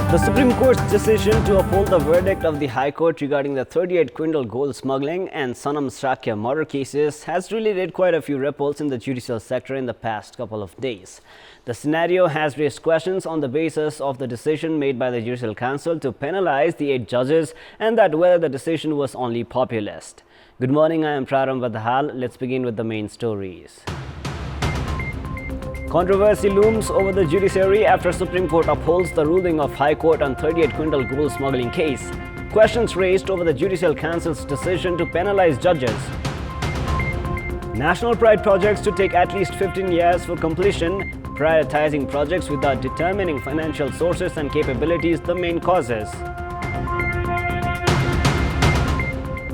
The Supreme Court's decision to uphold the verdict of the High Court regarding the 38 quintal gold smuggling and Sanam Shakya murder cases has really raised quite a few ripples in the judicial sector in the past couple of days. The scenario has raised questions on the basis of the decision made by the Judicial Council to penalize the 8 judges and that whether the decision was only populist. Good morning, I am Praram Vadhal. Let's begin with the main stories. Controversy looms over the judiciary after Supreme Court upholds the ruling of High Court on 38 quintal gold smuggling case. Questions raised over the Judicial Council's decision to penalize judges. National Pride projects to take at least 15 years for completion, prioritizing projects without determining financial sources and capabilities the main causes.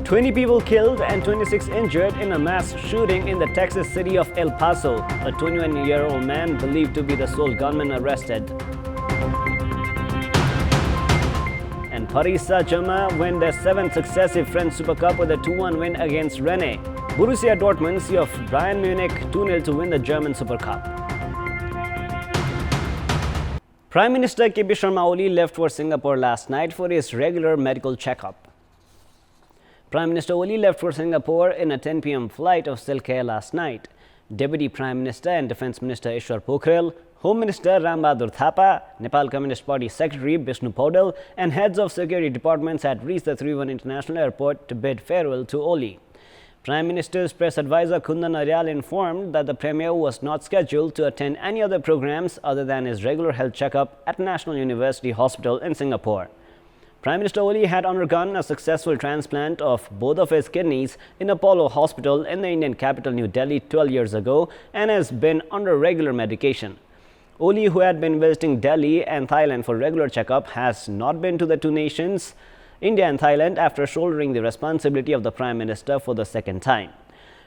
20 people killed and 26 injured in a mass shooting in the Texas city of El Paso. A 21-year-old man believed to be the sole gunman arrested. And Paris Saint-Germain win their 7th successive French Super Cup with a 2-1 win against Rennes. Borussia Dortmund see off Bayern Munich 2-0 to win the German Super Cup. Prime Minister K.P. Sharma Oli left for Singapore last night for his regular medical checkup. Prime Minister Oli left for Singapore in a 10 p.m. flight of Silk Air last night. Deputy Prime Minister and Defence Minister Ishwar Pokhrel, Home Minister Ram Bahadur Thapa, Nepal Communist Party Secretary Vishnu Paudel and heads of security departments had reached the Tribhuvan International Airport to bid farewell to Oli. Prime Minister's press advisor Kundan Aryal informed that the Premier was not scheduled to attend any other programs other than his regular health checkup at National University Hospital in Singapore. Prime Minister Oli had undergone a successful transplant of both of his kidneys in Apollo Hospital in the Indian capital New Delhi 12 years ago and has been under regular medication. Oli, who had been visiting Delhi and Thailand for regular checkup, has not been to the two nations, India and Thailand, after shouldering the responsibility of the Prime Minister for the second time.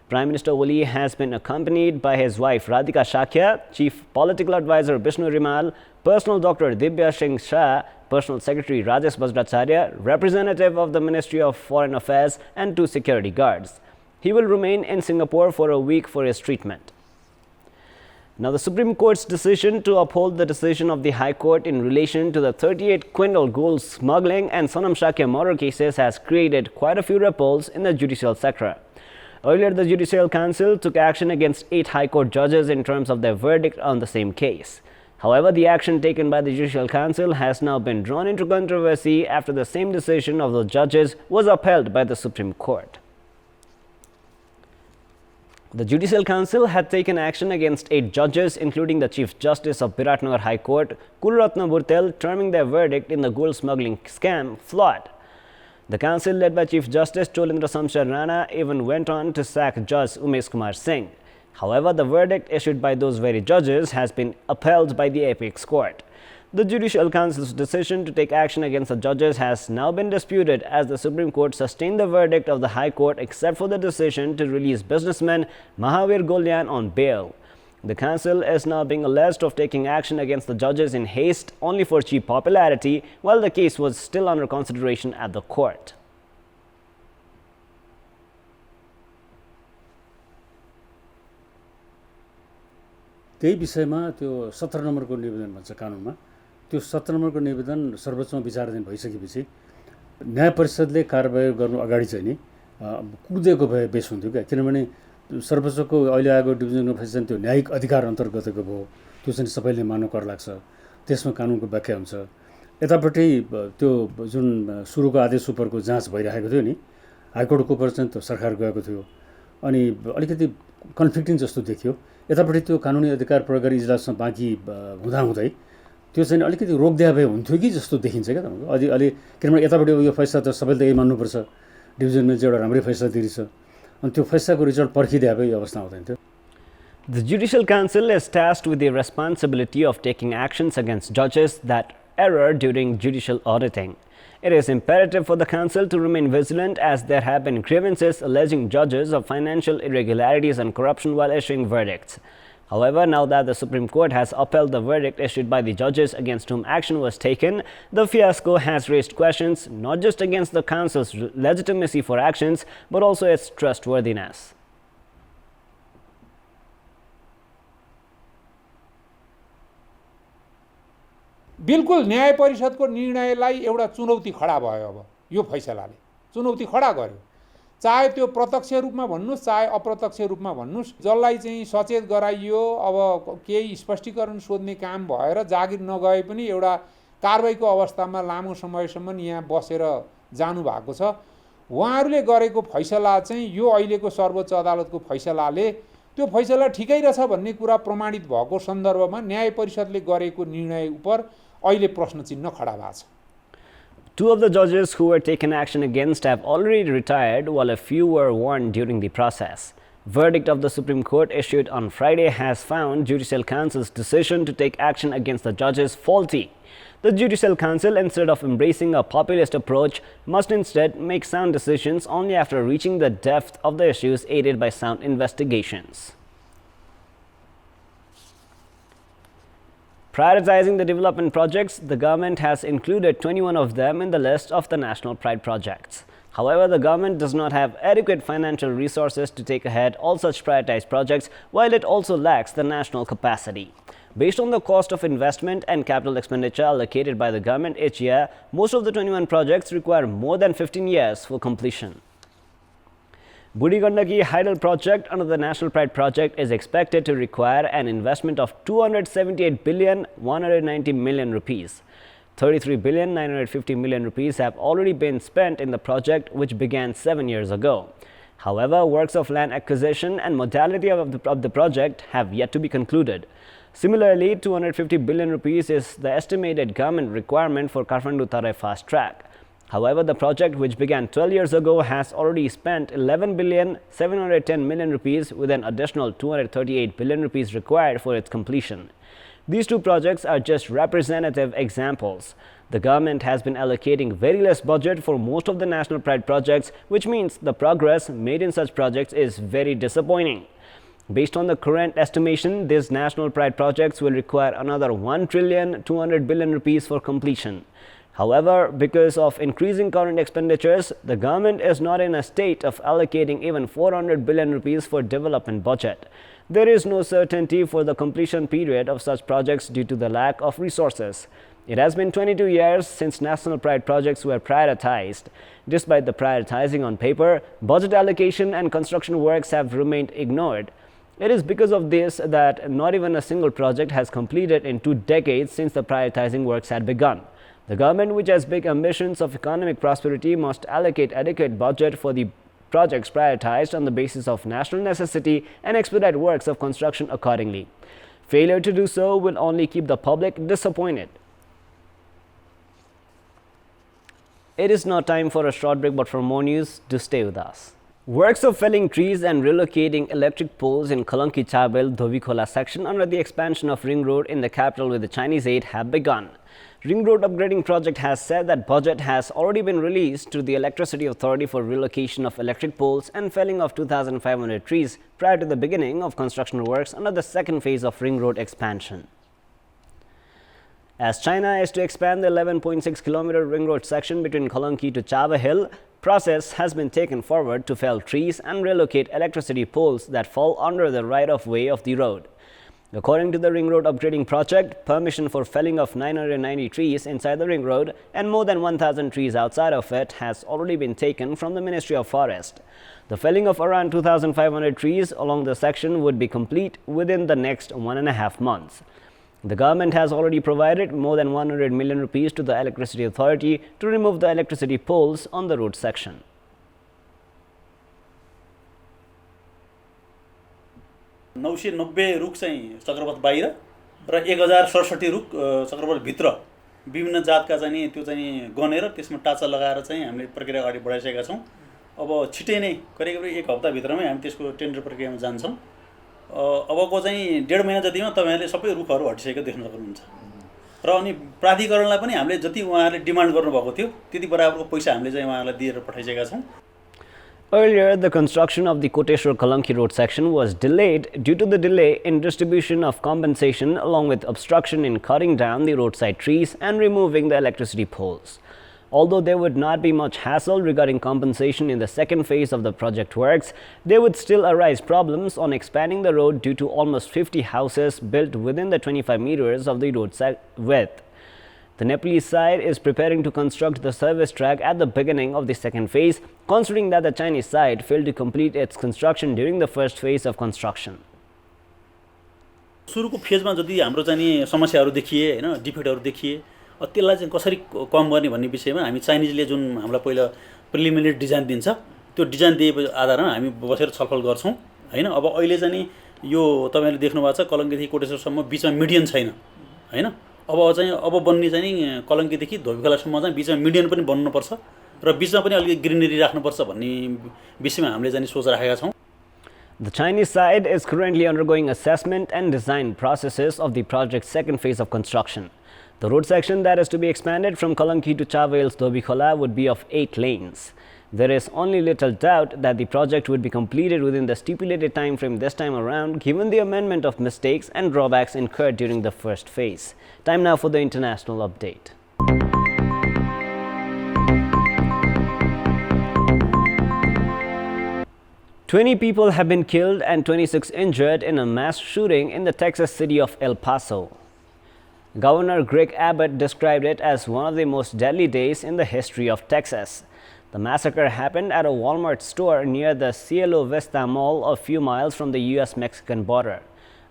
Prime Minister Oli has been accompanied by his wife Radhika Shakya, Chief Political Advisor Vishnu Rimal, Personal Doctor Dibya Singh Shah, Personal Secretary Rajesh Bajracharya, representative of the Ministry of Foreign Affairs and 2 security guards. He will remain in Singapore for a week for his treatment. Now, the Supreme Court's decision to uphold the decision of the High Court in relation to the 38 quintal gold smuggling and Sanam Shakya murder cases has created quite a few ripples in the judicial sector. Earlier, the Judicial Council took action against 8 High Court judges in terms of their verdict on the same case. However, the action taken by the Judicial Council has now been drawn into controversy after the same decision of the judges was upheld by the Supreme Court. The Judicial Council had taken action against 8 judges, including the Chief Justice of Biratnagar High Court, Kulratna Burtel, terming their verdict in the gold smuggling scam flawed. The council, led by Chief Justice Cholendra Samshar Rana, even went on to sack Judge Umesh Kumar Singh. However, the verdict issued by those very judges has been upheld by the apex court. The Judicial Council's decision to take action against the judges has now been disputed as the Supreme Court sustained the verdict of the High Court except for the decision to release businessman Mahavir Golyan on bail. The council is now being alleged of taking action against the judges in haste only for cheap popularity while the case was still under consideration at the court. त्यही विषयमा त्यो 17 नम्बरको निवेदन भन्छ कानुनमा त्यो 17 नम्बरको निवेदन सर्वोच्चमा विचाराधीन भइसकेपछि न्याय परिषदले कारबाही गर्नु अगाडि चाहिँ नि कुदेको भए बेस हुन्थ्यो क्या किनभने सर्वोच्चको अहिले आएको डिभिजनको फैसला त्यो न्यायिक अधिकार अन्तर्गतको भयो त्यो चाहिँ सबैले मान्नु कर लाग्छ त्यसमा कानुनको व्याख्या हुन्छ यतापट्टि त्यो जुन सुरुको आदेश उपरको जाँच भइरहेको थियो नि हाइकोर्टको उपर चाहिँ त्यो सरकार गएको थियो अनि अलिकति कन्फ्लिक्टिङ जस्तो देखियो यतापट्टि त्यो कानुनी अधिकार प्रयोग गरी इजलासमा बाँकी हुँदाहुँदै त्यो चाहिँ अलिकति रोक्दिया भए हुन्थ्यो कि जस्तो देखिन्छ क्या तपाईँको अलि किनभने यतापट्टि यो फैसला त सबैले त यही मान्नुपर्छ डिभिजनमा चाहिँ एउटा राम्रै फैसला दिएछ अनि त्यो फैसलाको रिजल्ट पर्खिदिए भए यो अवस्था हुँदैन थियो. The Judicial Council is tasked with the responsibility of taking actions against judges that err during judicial auditing. It is imperative for the Council to remain vigilant as there have been grievances alleging judges of financial irregularities and corruption while issuing verdicts. However, now that the Supreme Court has upheld the verdict issued by the judges against whom action was taken, the fiasco has raised questions not just against the Council's legitimacy for actions, but also its trustworthiness. बिल्कुल न्याय परिषदको निर्णयलाई एउटा चुनौती खडा भयो। अब यो फैसलाले चुनौती खडा गर्यो, चाहे त्यो प्रत्यक्ष रूपमा भन्नुहोस् चाहे अप्रत्यक्ष रूपमा भन्नुहोस्। जसलाई चाहिँ सचेत गराइयो, अब केही स्पष्टीकरण सोध्ने काम भएर जागिर नगए पनि एउटा कारबाहीको अवस्थामा लामो समयसम्म यहाँ बसेर जानुभएको छ। उहाँहरूले गरेको फैसला चाहिँ यो अहिलेको सर्वोच्च अदालतको फैसलाले त्यो फैसला ठिकै रहेछ भन्ने कुरा प्रमाणित भएको सन्दर्भमा न्याय परिषदले गरेको निर्णय उपर अहिले प्रश्न चिन्ह खडा भएको छ। Two of the judges who were taken action against have already retired, while a few were warned during the process. Verdict of the Supreme Court issued on Friday has found Judicial Council's decision to take action against the judges faulty. The Judicial Council, instead of embracing a populist approach, must instead make sound decisions only after reaching the depth of the issues aided by sound investigations. Prioritizing the development projects, the government has included 21 of them in the list of the National Pride projects. However, the government does not have adequate financial resources to take ahead all such prioritized projects, while it also lacks the national capacity. Based on the cost of investment and capital expenditure allocated by the government each year, most of the 21 projects require more than 15 years for completion. Budi Gandaki Hydel project under the National Pride project is expected to require an investment of 278 billion 190 million rupees. 33 billion 950 million rupees have already been spent in the project, which began 7 years ago. However, works of land acquisition and modality of the project have yet to be concluded. Similarly, 250 billion rupees is the estimated government requirement for Kathmandu-Tarai fast track. However, the project, which began 12 years ago, has already spent 11 billion 710 million rupees, with an additional 238 billion rupees required for its completion. These two projects are just representative examples. The government has been allocating very less budget for most of the National Pride projects, which means the progress made in such projects is very disappointing. Based on the current estimation, these National Pride projects will require another 1 trillion 200 billion rupees for completion. However, because of increasing current expenditures, the government is not in a state of allocating even 400 billion rupees for development budget. There is no certainty for the completion period of such projects due to the lack of resources. It has been 22 years since National Pride projects were prioritized. Despite the prioritizing on paper, budget allocation and construction works have remained ignored. It is because of this that not even a single project has completed in 2 decades since the prioritizing works had begun. The government, which has big ambitions of economic prosperity, must allocate adequate budget for the projects prioritized on the basis of national necessity and expedite works of construction accordingly. Failure to do so will only keep the public disappointed. It is now time for a short break, but for more news, do stay with us. Works of felling trees and relocating electric poles in Kalanki-Chabel Dhobi-Khola section under the expansion of Ring Road in the capital with the Chinese aid have begun. Ring Road Upgrading Project has said that budget has already been released to the Electricity Authority for relocation of electric poles and felling of 2,500 trees prior to the beginning of construction works under the second phase of Ring Road expansion. As China is to expand the 11.6 kilometer ring road section between Kalanki to Chava Hill, process has been taken forward to fell trees and relocate electricity poles that fall under the right-of-way of the road. According to the Ring Road Upgrading Project, permission for felling of 990 trees inside the ring road and more than 1,000 trees outside of it has already been taken from the Ministry of Forest. The felling of around 2,500 trees along the section would be complete within the next 1.5 months. The government has already provided more than 100 million rupees to the Electricity Authority to remove the electricity poles on the road section. नौशे 90 रुख चाहिँ चक्रपथ बाहिर र 1067 रुख चक्रपथ भित्र विभिन्न जातका चाहिँ त्यो चाहिँ गनेर त्यसमा टाचा लगाएर चाहिँ हामीले प्रक्रिया अगाडि बढाइसकेका छौं। अब छिटै नै करिब 1 हप्ता भित्रमै हामी त्यसको टेन्डर प्रक्रियामा जान्छौं। अबको चाहिँ 1.5 महिना जतिमा तपाईहरुले सबै रुखहरु हटिसकेको देख्न सक्नुहुन्छ। र अनि प्राधिकरणलाई पनि हामीले जति उहाँहरुले डिमान्ड गर्नुभएको थियो त्यति बराबरको पैसा हामीले चाहिँ उहाँहरुलाई दिएर पठाइसकेका छौं। Earlier, the construction of the Koteshwar-Kalanki road section was delayed due to the delay in distribution of compensation along with obstruction in cutting down the roadside trees and removing the electricity poles. Although there would not be much hassle regarding compensation in the second phase of the project works, there would still arise problems on expanding the road due to almost 50 houses built within the 25 meters of the road width. The Nepalese side is preparing to construct the service track at the beginning of the second phase, considering that the Chinese side failed to complete its construction during the first phase of construction. सुरुको फेजमा जति हाम्रो चाहिँ समस्याहरू देखिए हैन डिफेक्टहरू देखिए त्यसलाई चाहिँ कसरी कम गर्ने भन्ने विषयमा हामी चाइनिजले जुन हामीलाई पहिला प्रिलिमिनरी डिजाइन दिन्छ त्यो डिजाइन दिए आधारमा हामी बसेर छलफल गर्छौं हैन अब अहिले चाहिँ यो तपाईहरुले देख्नु भएको छ कलङ्कीदेखि कोटेश्वरसम्म बीचमा मिडियन छैन हैन अब बन्ने चाहिँ कलङ्कीदेखि धोबीखोलासम्म चाहिँ बीचमा मिडियन पनि बन्नुपर्छ र बीचमा पनि अलिकति ग्रिनरी राख्नुपर्छ भन्ने विषयमा हामीले चाहिँ सोच राखेका छौं. The Chinese side is currently undergoing assessment and design processes of the project's second phase of construction. The road section that is to be expanded from Kalanki to Chawel's Dobikhola would be of 8 lanes. There is only little doubt that the project would be completed within the stipulated time frame this time around, given the amendment of mistakes and drawbacks incurred during the first phase. Time now for the international update. Twenty people have been killed and 26 injured in a mass shooting in the Texas city of El Paso. Governor Greg Abbott described it as one of the most deadly days in the history of Texas. The massacre happened at a Walmart store near the Cielo Vista Mall a few miles from the U.S.-Mexican border.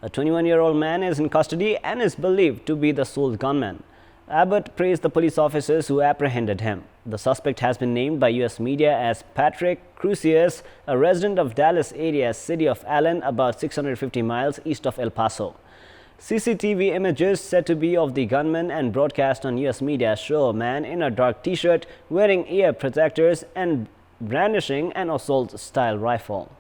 A 21-year-old man is in custody and is believed to be the sole gunman. Abbott praised the police officers who apprehended him. The suspect has been named by U.S. media as Patrick Crusius, a resident of Dallas area city of Allen, about 650 miles east of El Paso. CCTV images said to be of the gunman and broadcast on U.S. media show a man in a dark t-shirt wearing ear protectors and brandishing an assault-style rifle.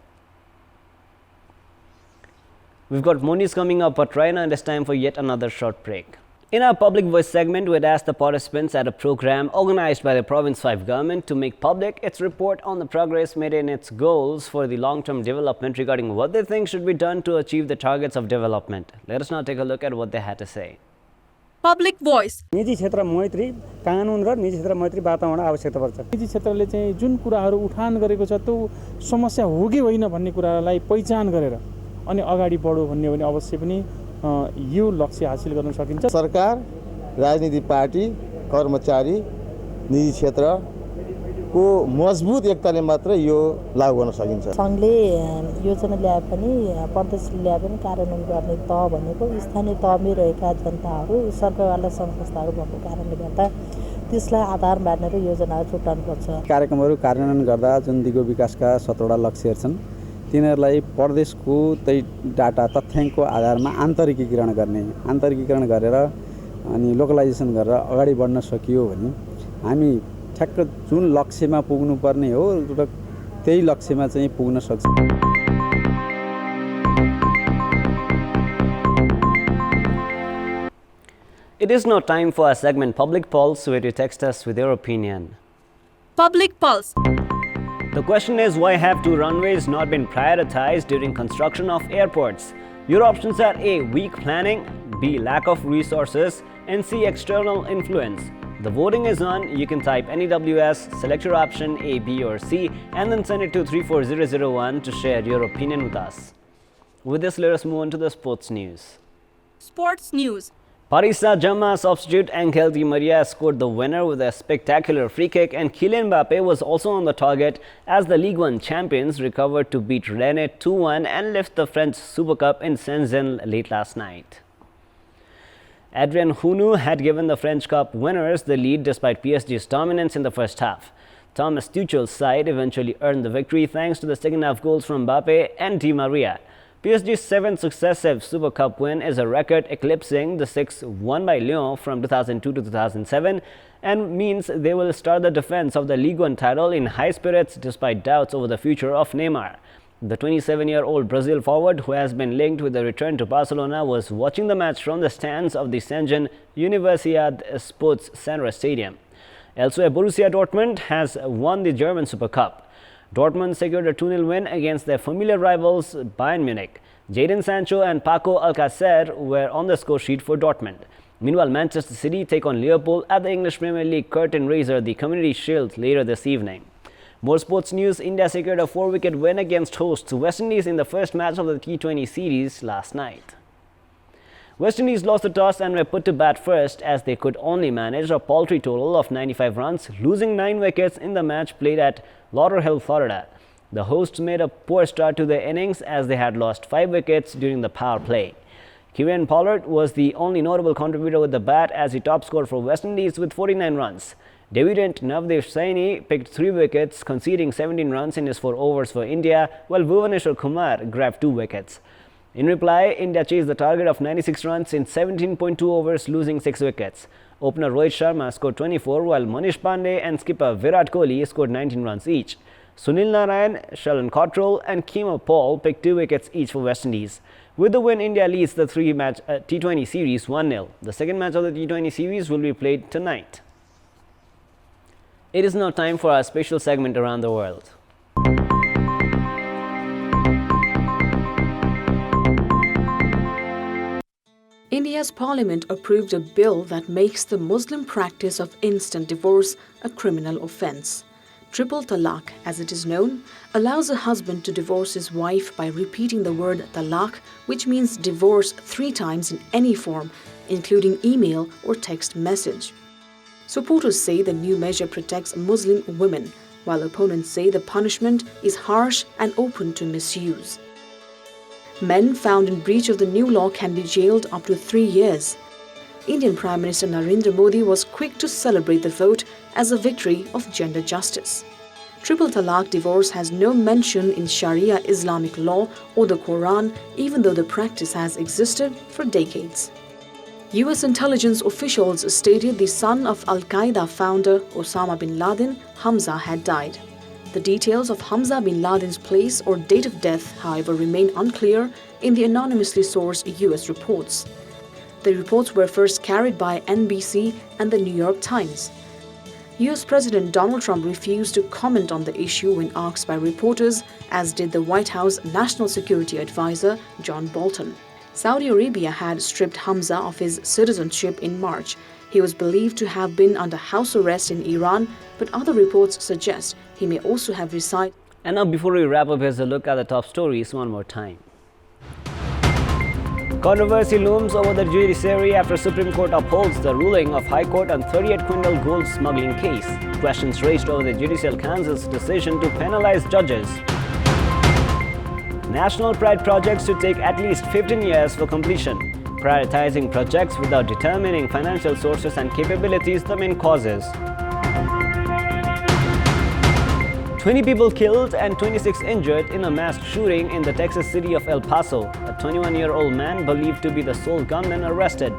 We've got more news coming up, but right now it is time for yet another short break. In our Public Voice segment, we'd asked the participants at a program organized by the Province 5 government to make public its report on the progress made in its goals for the long-term development regarding what they think should be done to achieve the targets of development. Let us now take a look at what they had to say. Public Voice. निजी क्षेत्र मैत्री कानुन र निजी क्षेत्र मैत्री वातावरण आवश्यकता पर्छ. निजी क्षेत्रले चाहिँ जुन कुराहरू उठान गरेको छ त्यो समस्या हो कि होइन भन्ने कुरालाई पहिचान गरेर अनि अगाडि बढ्यो भन्ने हो भने अवश्य पनि यो लक्ष्य हासिल गर्न सकिन्छ. सरकार, राजनीतिक पार्टी, कर्मचारी, निजी क्षेत्रको मजबुत एकताले मात्र यो लागू गर्न सकिन्छ. संघले योजना ल्याए पनि प्रदेशले ल्याए पनि कार्यान्वयन गर्ने तह भनेको स्थानीय तहमै रहेका जनताहरू सरकारवाला सङ्घ संस्थाहरू भएको कारणले गर्दा त्यसलाई आधार मानेर योजनाहरू छुट्याउनुपर्छ. कार्यक्रमहरू कार्यान्वयन गर्दा जुन दिगो विकासका 17 वटा लक्ष्यहरू छन् तिनीहरूलाई प्रदेशको त्यही डाटा तथ्याङ्कको आधारमा आन्तरिकीकरण गरेर अनि लोकलाइजेसन गरेर अगाडि बढ्न सकियो भने हामी ठ्याक्क जुन लक्ष्यमा पुग्नुपर्ने हो र त्यही लक्ष्यमा चाहिँ पुग्न सक्छौँ. It is now time for our segment Public Pulse, where you text us with your opinion. Public Pulse. The question is, why have 2 runways not been prioritized during construction of airports? Your options are A. Weak planning, B. Lack of resources, and C. External influence. The voting is on. You can type NEWS, select your option A, B or C, and then send it to 34001 to share your opinion with us. With this, let us move on to the sports news. Sports News. Paris Saint-Germain substitute Angel Di Maria scored the winner with a spectacular free kick, and Kylian Mbappe was also on the target as the Ligue 1 champions recovered to beat Rennes 2-1 and lift the French Super Cup in Shenzhen late last night. Adrien Hunou had given the French Cup winners the lead despite PSG's dominance in the first half. Thomas Tuchel's side eventually earned the victory thanks to the second half goals from Mbappe and Di Maria. PSG's 7th successive Super Cup win is a record eclipsing the 6 won by Lyon from 2002 to 2007 and means they will start the defense of the Ligue 1 title in high spirits despite doubts over the future of Neymar. The 27-year-old Brazil forward, who has been linked with the return to Barcelona, was watching the match from the stands of the Shenzhen Universiade Sports Center Stadium. Elsewhere, Borussia Dortmund has won the German Super Cup. Dortmund secured a 2-0 win against their familiar rivals Bayern Munich. Jadon Sancho and Paco Alcacer were on the score sheet for Dortmund. Meanwhile, Manchester City take on Liverpool at the English Premier League curtain raiser, the Community Shield, later this evening. More sports news. India secured a 4-wicket win against hosts West Indies in the first match of the T20 series last night. West Indies lost the toss and were put to bat first as they could only manage a paltry total of 95 runs, losing 9 wickets in the match played at Lauderhill, Florida. The hosts made a poor start to their innings as they had lost 5 wickets during the power play. Kieran Pollard was the only notable contributor with the bat as he top scored for West Indies with 49 runs. Debutant Navdev Saini picked 3 wickets, conceding 17 runs in his 4 overs for India, while Bhuvaneshwar Kumar grabbed 2 wickets. In reply, India chased the target of 96 runs in 17.2 overs, losing 6 wickets. Opener Rohit Sharma scored 24, while Manish Pandey and skipper Virat Kohli scored 19 runs each. Sunil Narayan, Sheldon Cottrell and Keemo Paul picked 2 wickets each for West Indies. With the win, India leads the 3-match T20 series 1-0. The second match of the T20 series will be played tonight. It is now time for our special segment Around the World. India's parliament approved a bill that makes the Muslim practice of instant divorce a criminal offence. Triple talaq, as it is known, allows a husband to divorce his wife by repeating the word talaq, which means divorce 3 times in any form, including email or text message. Supporters say the new measure protects Muslim women, while opponents say the punishment is harsh and open to misuse. Men found in breach of the new law can be jailed up to 3 years. Indian Prime Minister Narendra Modi was quick to celebrate the vote as a victory of gender justice. Triple talaq divorce has no mention in Sharia Islamic law or the Quran, even though the practice has existed for decades. US intelligence officials stated the son of Al-Qaeda founder Osama bin Laden, Hamza, had died. The details of Hamza bin Laden's place or date of death, however, remain unclear in the anonymously sourced US reports. The reports were first carried by NBC and the New York Times. US President Donald Trump refused to comment on the issue when asked by reporters, as did the White House National Security Advisor John Bolton. Saudi Arabia had stripped Hamza of his citizenship in March. He was believed to have been under house arrest in Iran, but other reports suggest he may also have resided. And now, before we wrap up, here's a look at the top stories one more time. Controversy looms over the judiciary after Supreme Court upholds the ruling of High Court on 38 quintal gold smuggling case. Questions raised over the Judicial Council's decision to penalize judges. National Pride projects to take at least 15 years for completion. Prioritizing projects without determining financial sources and capabilities the main causes. 20 people killed and 26 injured in a mass shooting in the Texas city of El Paso. A 21-year-old man believed to be the sole gunman arrested.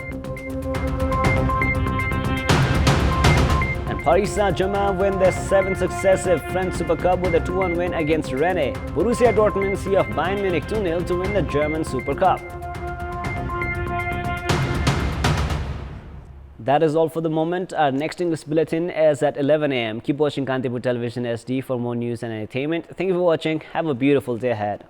And Paris Saint-Germain win their 7th successive French Super Cup with a 2-1 win against Rennes. Borussia Dortmund see off Bayern Munich 2-0 to win the German Super Cup. That is all for the moment. Our next English bulletin is at 11 a.m. Keep watching Kantipur Television SD for more news and entertainment. Thank you for watching. Have a beautiful day ahead.